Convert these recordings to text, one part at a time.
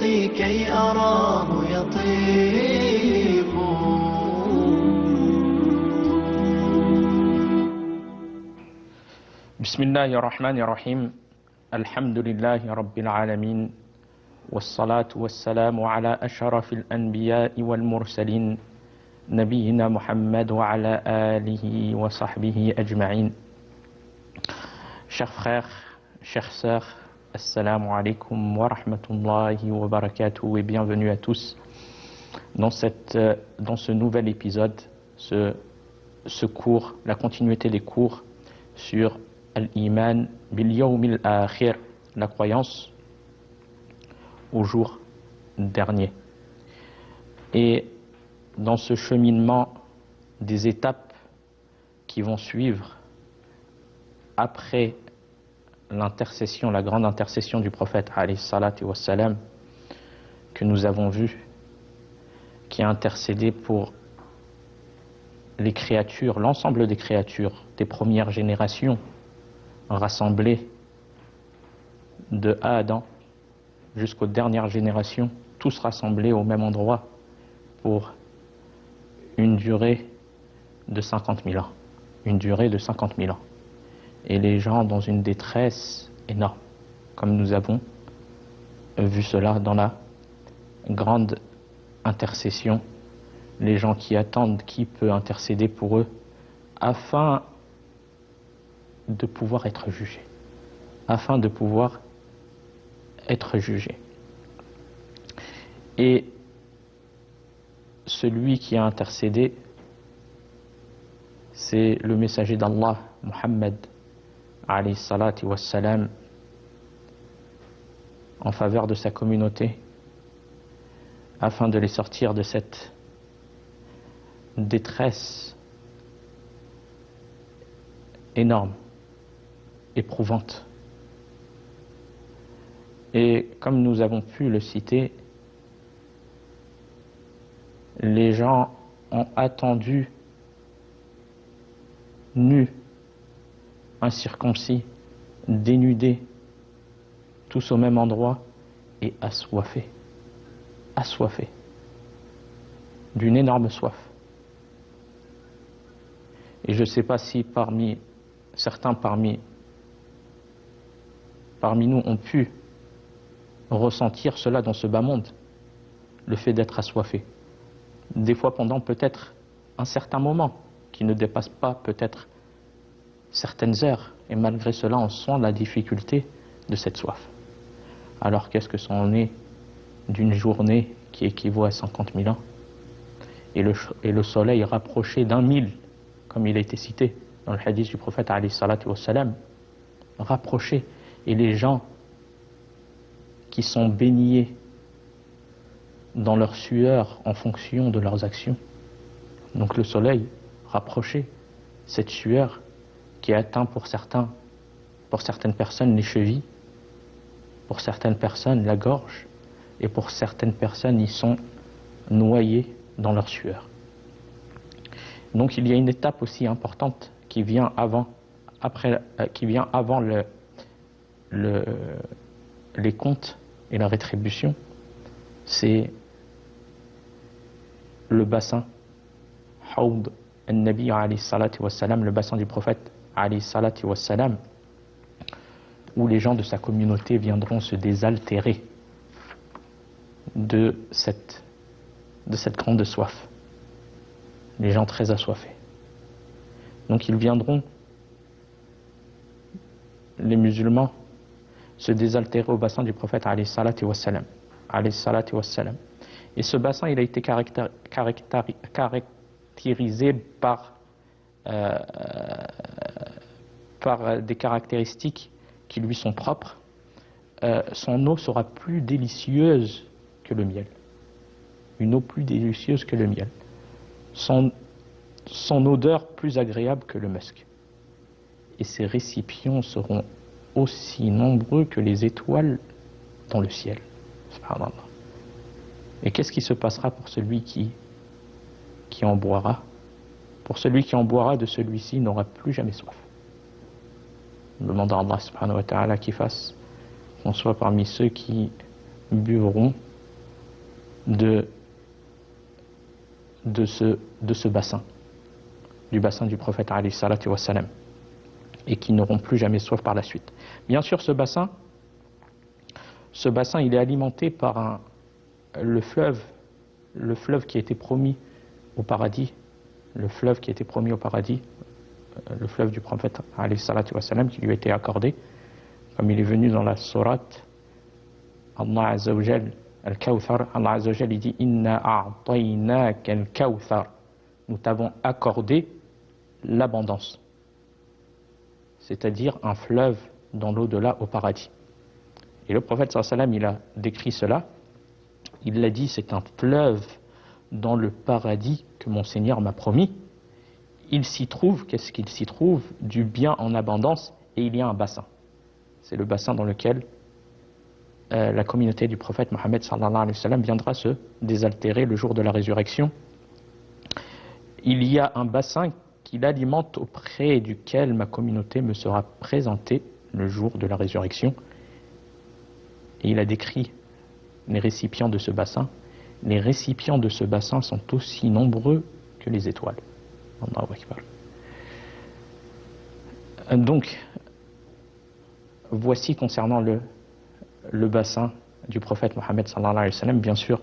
طريقي كي أراه يطيق. بسم الله الرحمن الرحيم. الحمد لله رب العالمين، والصلاة والسلام على أشرف الأنبياء والمرسلين نبينا محمد وعلى آله وصحبه أجمعين. Chers frères, chères sœurs, assalamu alaikum wa rahmatullahi wa barakatuh et bienvenue à tous dans ce nouvel épisode, ce cours, la continuité des cours sur Al-Iman bil-Yawm al-Akhir, la croyance au jour dernier. Et dans ce cheminement des étapes qui vont suivre après l'intercession, la grande intercession du prophète alayhi salatu wassalam, que nous avons vu, qui a intercédé pour les créatures, l'ensemble des créatures des premières générations, rassemblés de Adam jusqu'aux dernières générations, tous rassemblés au même endroit pour une durée de 50 000 ans. Une durée de 50 000 ans. Et les gens dans une détresse énorme, comme nous avons vu cela dans la grande intercession, les gens qui attendent qui peut intercéder pour eux afin de pouvoir être jugés, afin de pouvoir être jugés. Et celui qui a intercédé, c'est le messager d'Allah, Muhammad alayhi salatu wassalam, en faveur de sa communauté, afin de les sortir de cette détresse énorme, éprouvante. Et comme nous avons pu le citer, les gens ont attendu nus, incirconcis, dénudés, tous au même endroit et assoiffés, d'une énorme soif. Et je ne sais pas si certains parmi nous ont pu ressentir cela dans ce bas monde, le fait d'être assoiffé. Des fois pendant peut-être un certain moment qui ne dépasse pas peut-être certaines heures, et malgré cela on sent la difficulté de cette soif. Alors qu'est-ce que c'en est d'une journée qui équivaut à 50 000 ans et le soleil rapproché d'1 000, comme il a été cité dans le hadith du prophète alayhi salatu wassalam, rapproché, et les gens qui sont baignés dans leur sueur en fonction de leurs actions. Donc le soleil rapproché, cette sueur qui atteint pour certaines personnes les chevilles, pour certaines personnes la gorge, et pour certaines personnes ils sont noyés dans leur sueur. Donc il y a une étape aussi importante qui vient avant les comptes et la rétribution, c'est le bassin Hawd al-Nabi alayhi salatu wassalam, le bassin du prophète alayhi salatu wassalam, où les gens de sa communauté viendront se désaltérer de cette grande soif, les gens très assoiffés. Donc ils viendront, les musulmans, se désaltérer au bassin du prophète alayhi salatu wassalam. Et ce bassin, il a été caractérisé par des caractéristiques qui lui sont propres. Son eau sera plus délicieuse que le miel. Une eau plus délicieuse que le miel. Son odeur plus agréable que le musc. Et ses récipients seront aussi nombreux que les étoiles dans le ciel. Subhanallah. Et qu'est-ce qui se passera pour celui qui en boira? Pour celui qui en boira de celui-ci, n'aura plus jamais soif. Demandons à Allah subhanahu wa ta'ala qu'il fasse qu'on soit parmi ceux qui buvront de ce bassin, du bassin du prophète alayhi salatu wassalam, et qui n'auront plus jamais soif par la suite. Bien sûr, ce bassin il est alimenté par le fleuve qui a été promis au paradis, le fleuve du prophète alayhi salatu wassalam, qui lui a été accordé, comme il est venu dans la sourate Allah Azza wa Jal, Al-Kawthar. Allah Azza wa Jal, il dit Inna a'taynaka al-Kawthar, nous t'avons accordé l'abondance, c'est-à-dire un fleuve dans l'au-delà au paradis. Et le prophète sallallahu alayhi wa sallam, il a décrit cela, il l'a dit, c'est un fleuve dans le paradis que mon Seigneur m'a promis. Il s'y trouve, qu'est-ce qu'il s'y trouve? Du bien en abondance, et il y a un bassin. C'est le bassin dans lequel la communauté du prophète Mohammed sallallahu alayhi wa sallam viendra se désaltérer le jour de la résurrection. Il y a un bassin qui l'alimente, auprès duquel ma communauté me sera présentée le jour de la résurrection. Et il a décrit les récipients de ce bassin. Les récipients de ce bassin sont aussi nombreux que les étoiles. Allahu Akbar. Donc, voici concernant le bassin du prophète Mohammed sallallahu alayhi wa sallam. Bien sûr,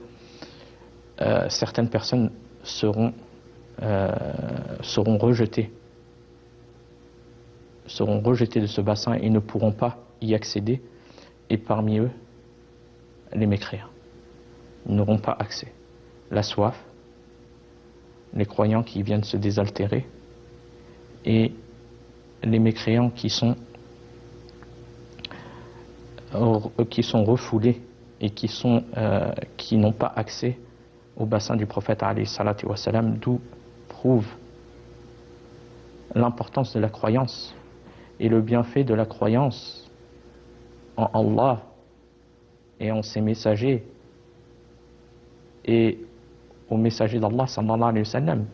certaines personnes seront rejetées de ce bassin et ne pourront pas y accéder, et parmi eux les mécréants. Ils n'auront pas accès. La soif, les croyants qui viennent se désaltérer, et les mécréants qui sont refoulés et qui n'ont pas accès au bassin du prophète alayhi salatu wa salam, d'où prouve l'importance de la croyance et le bienfait de la croyance en Allah et en ses messagers et au messager d'Allah sallallahu alayhi wa sallam,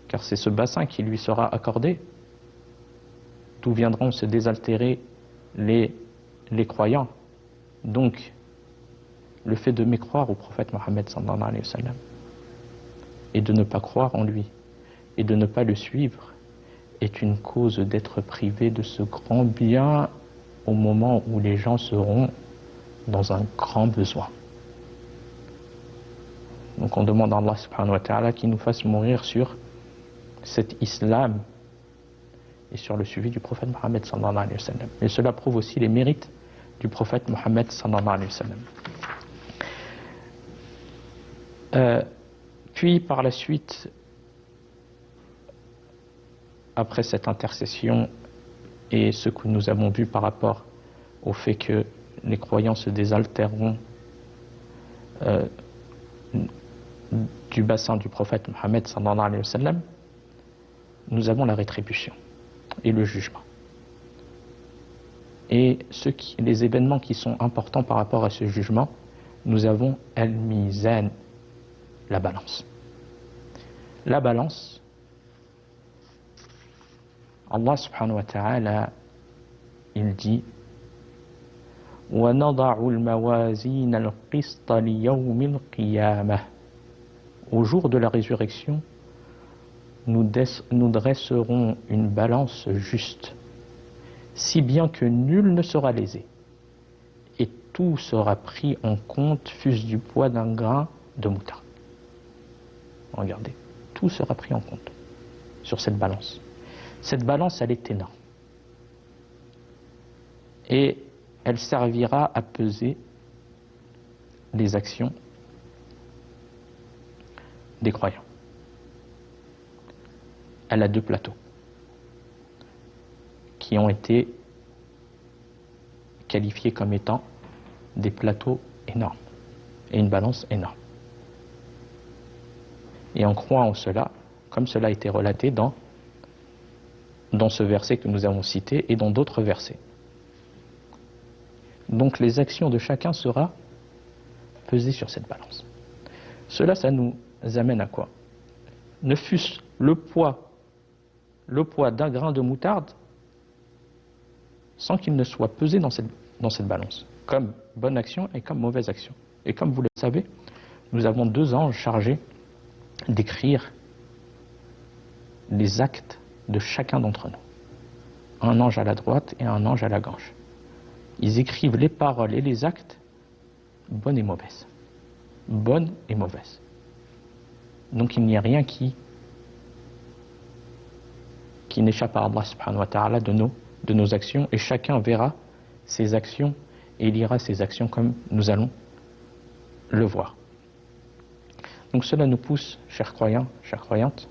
car c'est ce bassin qui lui sera accordé, d'où viendront se désaltérer les croyants. Donc, le fait de mécroire au prophète Mohammed sallallahu alayhi wa sallam, et de ne pas croire en lui, et de ne pas le suivre, est une cause d'être privé de ce grand bien au moment où les gens seront dans un grand besoin. Donc on demande à Allah subhanahu wa ta'ala qu'il nous fasse mourir sur cet islam et sur le suivi du prophète Mohammed sallallahu alayhi wa sallam. Et cela prouve aussi les mérites du prophète Mohammed sallallahu alayhi wa sallam. Puis par la suite, après cette intercession et ce que nous avons vu par rapport au fait que les croyants se désaltéreront du bassin du prophète Mohammed sallallahu alayhi wa sallam, nous avons la rétribution et le jugement. Et les événements qui sont importants par rapport à ce jugement, nous avons al-mizan, la balance. La balance, Allah subhanahu wa ta'ala, il dit وَنَضَعُ الْمَوَازِينَ الْقِسْطَ لِيَوْمِ الْقِيَامَةِ. Au jour de la résurrection, nous dresserons une balance juste, si bien que nul ne sera lésé, et tout sera pris en compte, fût-ce du poids d'un grain de moutarde. Regardez, tout sera pris en compte sur cette balance. Cette balance, elle est énorme. Et elle servira à peser les actions des croyants. Elle a deux plateaux qui ont été qualifiés comme étant des plateaux énormes et une balance énorme. Et on croit en cela, comme cela a été relaté dans ce verset que nous avons cité et dans d'autres versets. Donc les actions de chacun sera pesées sur cette balance. Cela, ça nous amène à quoi? Ne fût-ce le poids d'un grain de moutarde, sans qu'il ne soit pesé dans cette balance, comme bonne action et comme mauvaise action. Et comme vous le savez, nous avons 2 anges chargés d'écrire les actes de chacun d'entre nous. Un ange à la droite et un ange à la gauche. Ils écrivent les paroles et les actes, bonnes et mauvaises. Bonnes et mauvaises. Donc il n'y a rien qui n'échappe à Allah subhanahu wa ta'ala de nos actions, et chacun verra ses actions et lira ses actions comme nous allons le voir. Donc cela nous pousse, chers croyants, chères croyantes,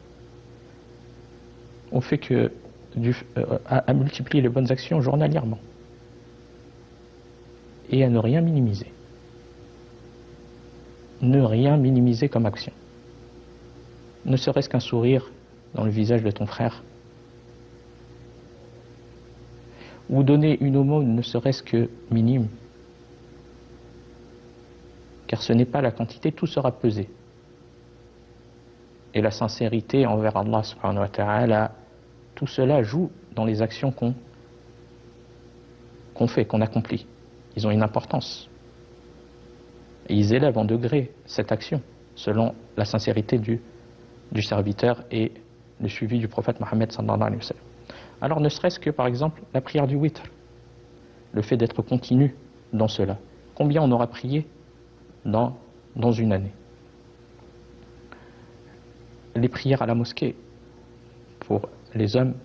au fait que à multiplier les bonnes actions journalièrement et à ne rien minimiser. Ne rien minimiser comme action. Ne serait-ce qu'un sourire dans le visage de ton frère, ou donner une aumône ne serait-ce que minime, car ce n'est pas la quantité, tout sera pesé. Et la sincérité envers Allah subhanahu wa ta'ala, tout cela joue dans les actions qu'on fait, qu'on accomplit. Ils ont une importance. Et ils élèvent en degré cette action, selon la sincérité du serviteur et le suivi du prophète Mohammed sallallahu alayhi wa sallam. Alors ne serait-ce que par exemple la prière du witr, le fait d'être continu dans cela. Combien on aura prié dans une année? Les prières à la mosquée pour les hommes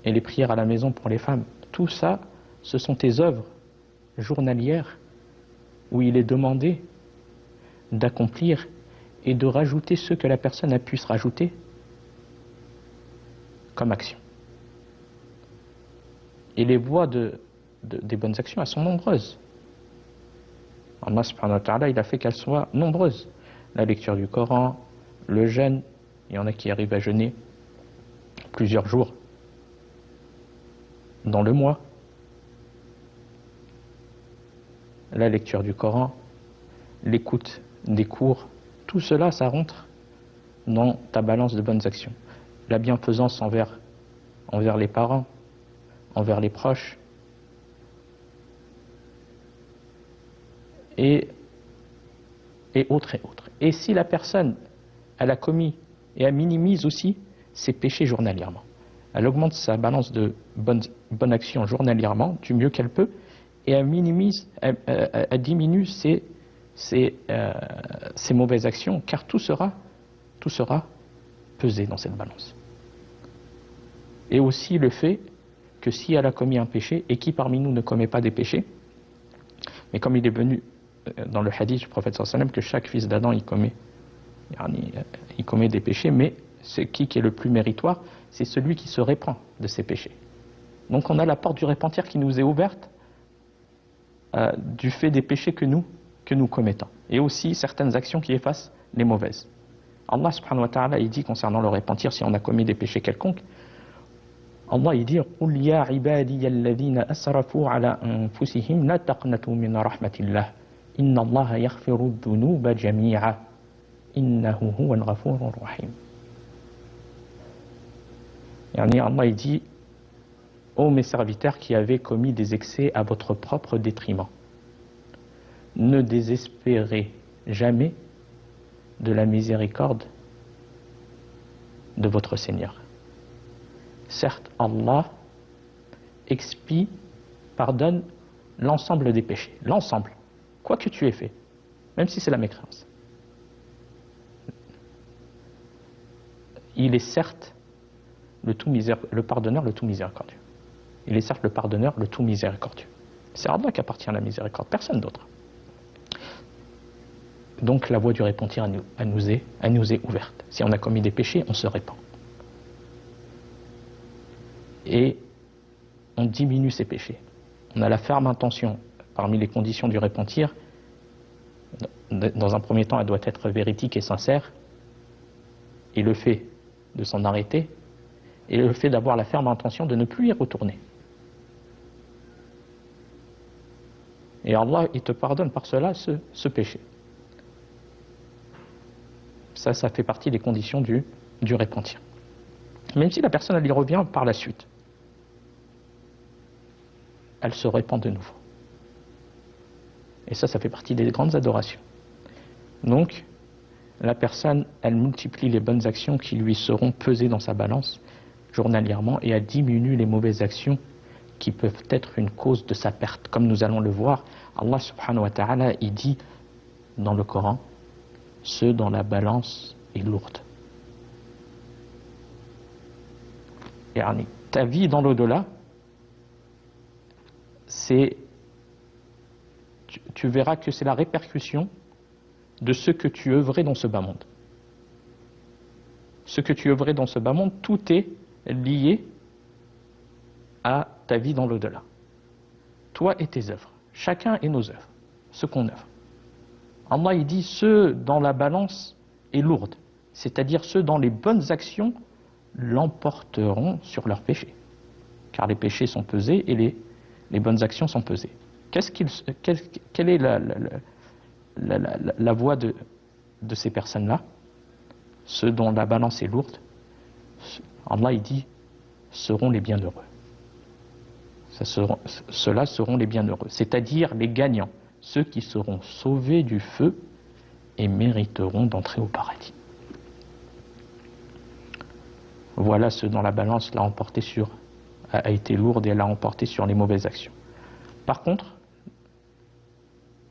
et les prières à la maison pour les femmes, tout ça, ce sont tes œuvres journalières où il est demandé d'accomplir et de rajouter ce que la personne a pu se rajouter comme action. Et les voies des bonnes actions, elles sont nombreuses. Allah subhanahu wa ta'ala, il a fait qu'elles soient nombreuses. La lecture du Coran, le jeûne, il y en a qui arrivent à jeûner plusieurs jours dans le mois. La lecture du Coran, l'écoute des cours, tout cela, ça rentre dans ta balance de bonnes actions. La bienfaisance envers les parents, envers les proches, et autres et autres. Et si la personne, elle a commis et elle minimise aussi ses péchés journalièrement, elle augmente sa balance de bonnes actions journalièrement du mieux qu'elle peut, et elle minimise, elle diminue ses mauvaises actions, car tout sera pesé dans cette balance. Et aussi le fait que si elle a commis un péché, et qui parmi nous ne commet pas des péchés, mais comme il est venu dans le hadith du prophète sallallahu alayhi wa sallam que chaque fils d'Adam il commet des péchés, mais c'est qui est le plus méritoire? C'est celui qui se répand de ses péchés. Donc on a la porte du repentir qui nous est ouverte du fait des péchés que nous commettons, et aussi certaines actions qui effacent les mauvaises. Allah subhanahu wa ta'ala il dit concernant le repentir, si on a commis des péchés quelconques, Allah il dit قُلْ يَا عِبَادِيَ الَّذِينَ أَسْرَفُوا عَلَى أَنفُسِهِمْ لَا تَقْنَطُوا مِنْ رَحْمَةِ اللَّهِ إِنَّ اللَّهَ يَغْفِرُ الذُّنُوبَ جَمِيعًا إِنَّهُ هُوَ الْغَفُورُ الرَّحِيمُ. Allah il dit: ô mes serviteurs qui avez commis des excès à votre propre détriment, ne désespérez jamais de la miséricorde de votre Seigneur. Certes, Allah expie, pardonne l'ensemble des péchés. L'ensemble. Quoi que tu aies fait. Même si c'est la mécréance. Il est certes le pardonneur, le tout miséricordieux. Il est certes le pardonneur, le tout miséricordieux. C'est Allah qui appartient à la miséricorde, personne d'autre. Donc la voie du repentir elle nous est ouverte. Si on a commis des péchés, on se répand. Et on diminue ses péchés. On a la ferme intention, parmi les conditions du repentir, dans un premier temps, elle doit être véridique et sincère, et le fait de s'en arrêter, et le fait d'avoir la ferme intention de ne plus y retourner. Et Allah, il te pardonne par cela ce péché. Ça fait partie des conditions du repentir. Même si la personne, elle y revient par la suite, elle se répand de nouveau. Et ça fait partie des grandes adorations. Donc, la personne, elle multiplie les bonnes actions qui lui seront pesées dans sa balance journalièrement et elle diminue les mauvaises actions qui peuvent être une cause de sa perte. Comme nous allons le voir, Allah subhanahu wa ta'ala, il dit dans le Coran, ceux dont la balance est lourde. Yani, ta vie dans l'au-delà, tu verras que c'est la répercussion de ce que tu œuvrais dans ce bas monde. Ce que tu œuvrais dans ce bas monde, tout est lié à ta vie dans l'au-delà. Toi et tes œuvres. Chacun et nos œuvres. Ce qu'on œuvre. Allah, il dit ceux dont la balance est lourde. C'est-à-dire ceux dont les bonnes actions l'emporteront sur leurs péchés. Car les péchés sont pesés et les bonnes actions sont pesées. Quelle est la voie de ces personnes-là? Ceux dont la balance est lourde, Allah il dit, seront les bienheureux. Ceux-là seront les bienheureux, c'est-à-dire les gagnants, ceux qui seront sauvés du feu et mériteront d'entrer au paradis. Voilà ceux dont la balance a été lourde et elle a emporté sur les mauvaises actions. Par contre,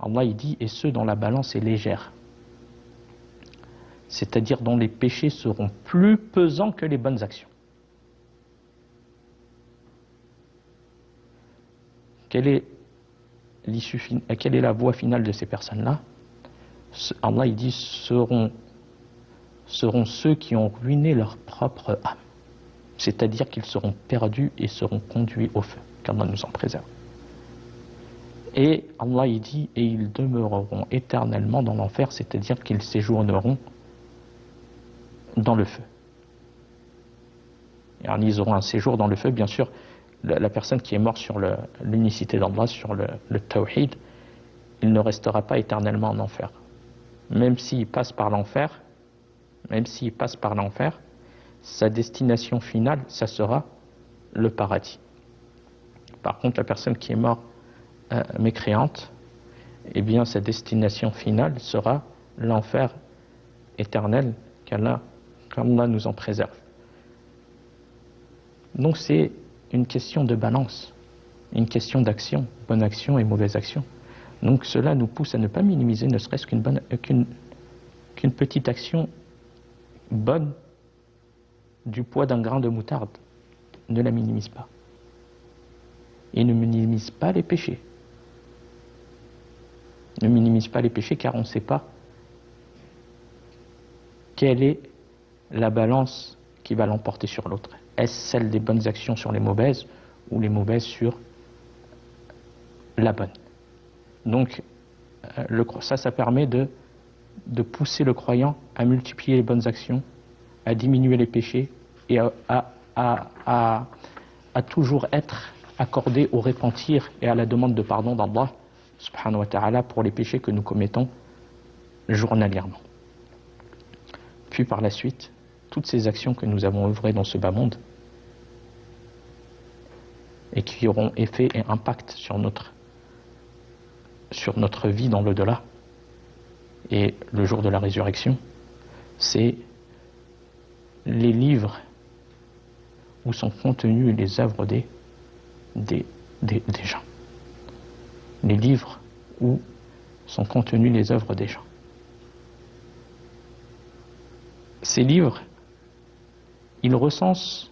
Allah il dit, et ceux dont la balance est légère, c'est-à-dire dont les péchés seront plus pesants que les bonnes actions. Quelle est la voie finale de ces personnes-là? Allah il dit, seront ceux qui ont ruiné leur propre âme, c'est-à-dire qu'ils seront perdus et seront conduits au feu, qu'Allah nous en préserve. Et Allah il dit, et ils demeureront éternellement dans l'enfer, c'est-à-dire qu'ils séjourneront dans le feu. Et ils auront un séjour dans le feu, bien sûr. La personne qui est morte sur l'unicité d'Allah, sur le tawhid, il ne restera pas éternellement en enfer. Même s'il passe par l'enfer, sa destination finale, ça sera le paradis. Par contre, la personne qui est morte mécréante, eh bien sa destination finale sera l'enfer éternel, qu'Allah nous en préserve. Donc c'est une question de balance, une question d'action, bonne action et mauvaise action. Donc cela nous pousse à ne pas minimiser ne serait-ce qu'une petite action bonne du poids d'un grain de moutarde. Ne la minimise pas. Et ne minimise pas les péchés. Ne minimise pas les péchés car on ne sait pas quelle est la balance qui va l'emporter sur l'autre. Est-ce celle des bonnes actions sur les mauvaises ou les mauvaises sur la bonne? Donc ça permet de pousser le croyant à multiplier les bonnes actions, à diminuer les péchés et à toujours être accordé au repentir et à la demande de pardon d'Allah subhanahu wa ta'ala pour les péchés que nous commettons journalièrement. Puis par la suite, toutes ces actions que nous avons œuvrées dans ce bas monde et qui auront effet et impact sur notre vie dans l'au-delà et le jour de la résurrection, c'est les livres où sont contenues les œuvres des gens. Les livres où sont contenues les œuvres des gens. Ces livres, ils recensent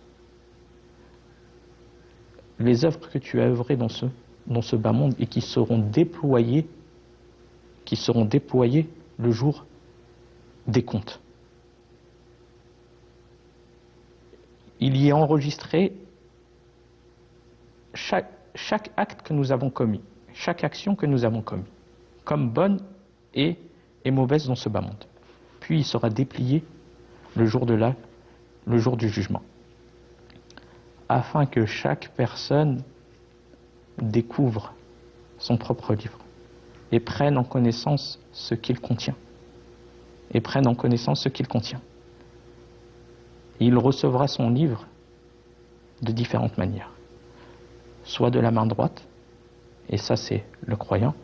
les œuvres que tu as œuvrées dans ce bas monde et qui seront déployées le jour des comptes. Il y est enregistré chaque acte que nous avons commis, chaque action que nous avons commis, comme bonne et mauvaise dans ce bas monde. Puis il sera déplié le jour du jugement, afin que chaque personne découvre son propre livre et prenne en connaissance ce qu'il contient. Il recevra son livre de différentes manières, soit de la main droite, et ça c'est le croyant,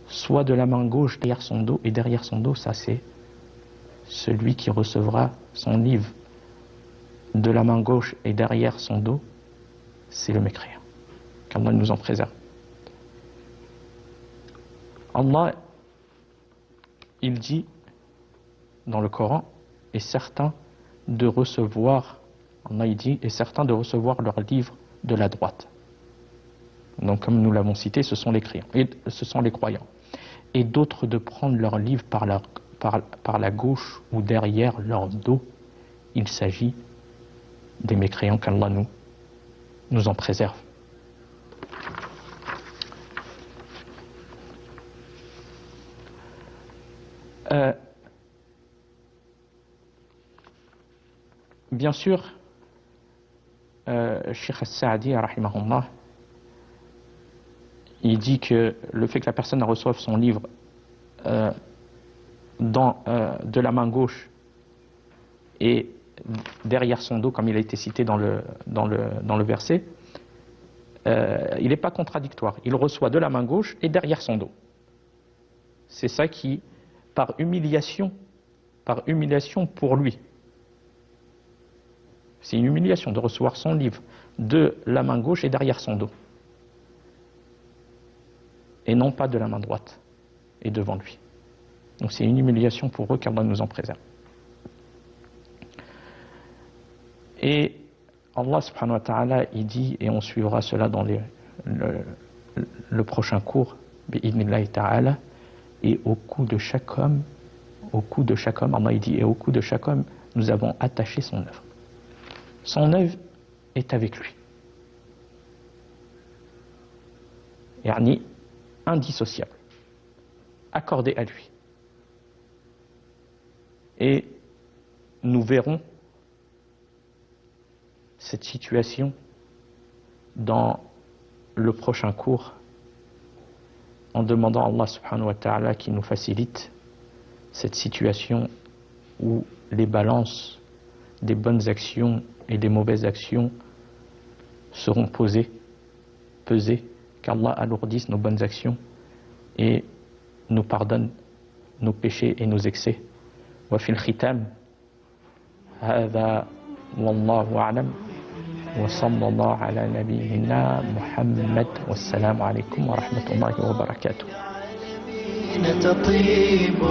soit de la main gauche derrière son dos, et derrière son dos, ça c'est celui qui recevra son livre de la main gauche et derrière son dos, c'est le mécréant. Qu'Allah nous en préserve. Allah, il dit dans le Coran, est certain de recevoir, Allah il dit, est certain de recevoir leur livre de la droite. Donc comme nous l'avons cité, ce sont les croyants. Et d'autres de prendre leur livre par la gauche ou derrière leur dos. Il s'agit des mécréants, qu'Allah nous en préserve. Bien sûr, Cheikh As-Saadi, rahimahullah, il dit que le fait que la personne reçoive son livre de la main gauche et derrière son dos, comme il a été cité dans le verset, il n'est pas contradictoire. Il reçoit de la main gauche et derrière son dos. C'est ça qui, par humiliation pour lui. C'est une humiliation de recevoir son livre de la main gauche et derrière son dos. Et non pas de la main droite et devant lui. Donc c'est une humiliation pour eux, qu'Allah nous en préserve. Et Allah subhanahu wa ta'ala, il dit, et on suivra cela dans le prochain cours, bi'idnillahi ta'ala, et au cou de chaque homme, Allah il dit, et au cou de chaque homme, nous avons attaché son œuvre. Son œuvre est avec lui. Yani indissociable, accordé à lui. Et nous verrons cette situation dans le prochain cours en demandant à Allah subhanahu wa ta'ala qui nous facilite cette situation où les balances des bonnes actions et des mauvaises actions seront pesées, qu'Allah alourdisse nos bonnes actions et nous pardonne nos péchés et nos excès. Wa fil khitam, hadha wallahu a'lam. وصلى الله على نبينا محمد والسلام عليكم ورحمة الله وبركاته. تطيب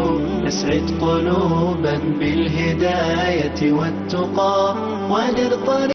نسعد قلوبا بالهداية والتقى ونرطرق